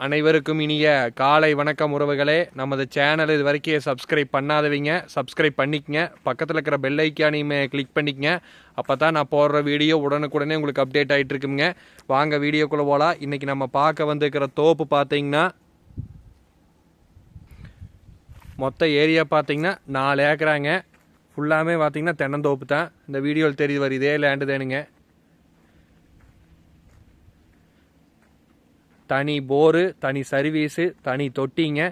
அனைவருக்கும் இனிய காலை வணக்கம் உறவுகளே. நமது சேனல் இது வரைக்கும் சப்ஸ்கிரைப் பண்ணாதவங்க சப்ஸ்கிரைப் பண்ணிக்கங்க. பக்கத்தில் இருக்கிற பெல் ஐக்கானையுமே கிளிக் பண்ணிக்கங்க. அப்போ தான் நான் போடுற வீடியோ உடனுக்குடனே உங்களுக்கு அப்டேட் ஆகிட்டு இருக்குங்க. வாங்க வீடியோக்குள்ளே போகலாம். இன்றைக்கி நம்ம பார்க்க வந்துருக்கிற தோப்பு பார்த்தீங்கன்னா மொத்த ஏரியா பார்த்தீங்கன்னா 4 ஏக்கராங்க. ஃபுல்லாமே பார்த்தீங்கன்னா தென்னந்தோப்பு தான். இந்த வீடியோவில் தெரியுது வரும் இதே லேண்டு தானுங்க. தனி போரு, தனி சர்வீஸு, தனி தொட்டிங்க.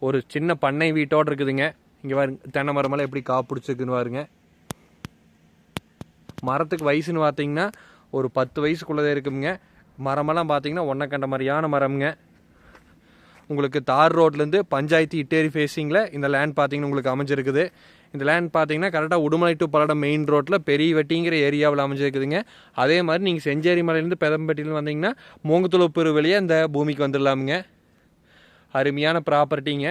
ஒரு சின்ன பண்ணை வீட்டோடு இருக்குதுங்க. இங்கே பாருங்க தென்னை மரமெல்லாம் எப்படி காப்பு பிடிச்சிருக்குன்னு பாருங்க. மரத்துக்கு வயசுன்னு பார்த்தீங்கன்னா ஒரு 10 வயசுக்குள்ளதே இருக்குங்க. மரமெல்லாம் பார்த்தீங்கன்னா ஒன்றை கண்ட மாதிரியான மரம்ங்க. உங்களுக்கு தார் ரோட்லேருந்து பஞ்சாயத்து இட்டேரி ஃபேஸிங்கில் இந்த லேண்ட் பார்த்தீங்கன்னா உங்களுக்கு அமைஞ்சிருக்குது. இந்த லேண்ட் பார்த்தீங்கன்னா கரெக்டாக உடுமலை டு பல்லடம் மெயின் ரோட்டில் பெரிய வெட்டிங்கிற ஏரியாவில் அமைஞ்சிருக்குதுங்க. அதே மாதிரி நீங்கள் செஞ்சேரி மலையிலேருந்து பெதம்பட்டியில் வந்தீங்கன்னா மூங்குத்துளப்பூர் வழியாக இந்த பூமிக்கு வந்துடலாமுங்க. அருமையான ப்ராப்பர்ட்டிங்க.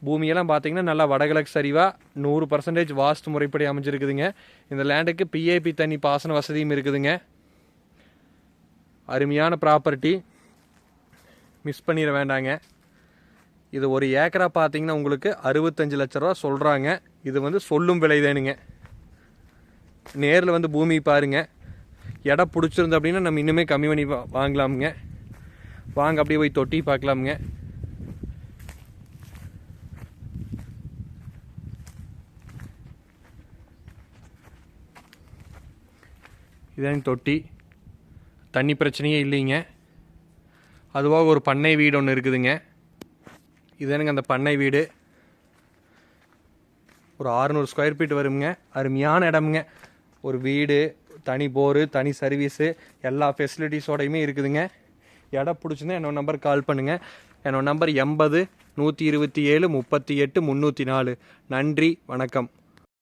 பூமியெல்லாம் பார்த்தீங்கன்னா நல்லா வடகிழக்கு சரிவாக 100% வாஸ்து முறைப்படி அமைஞ்சிருக்குதுங்க. இந்த லேண்டுக்கு பிஏபி தண்ணி பாசன வசதியும் இருக்குதுங்க. அருமையான ப்ராப்பர்ட்டி, மிஸ் பண்ணிட வேண்டாங்க. இது ஒரு ஏக்கரா பார்த்தீங்கன்னா உங்களுக்கு 65 லட்ச ரூபா சொல்கிறாங்க. இது சொல்லும் விலை தானுங்க. நேரில் பூமி பாருங்கள். இடம் பிடிச்சிருந்து அப்படின்னா நம்ம இன்னுமே கம்மி பண்ணி வாங்கலாமுங்க. வாங்க அப்படியே போய் தொட்டி பார்க்கலாமுங்க. இதாங்க தொட்டி. தண்ணி பிரச்சனையே இல்லைங்க. அதுவாக ஒரு பண்ணை வீடு ஒன்று இருக்குதுங்க. இதுதானுங்க அந்த பண்ணை வீடு. ஒரு 600 ஸ்கொயர் ஃபீட் வருங்க. அருமையான இடமுங்க. ஒரு வீடு, தனி போரு, தனி சர்வீஸு, எல்லா ஃபெசிலிட்டிஸோடையுமே இருக்குதுங்க. இடம் பிடிச்சிருந்தா என்னோட நம்பருக்கு கால் பண்ணுங்கள். என்னோட நம்பர் 80 127 38 304. நன்றி, வணக்கம்.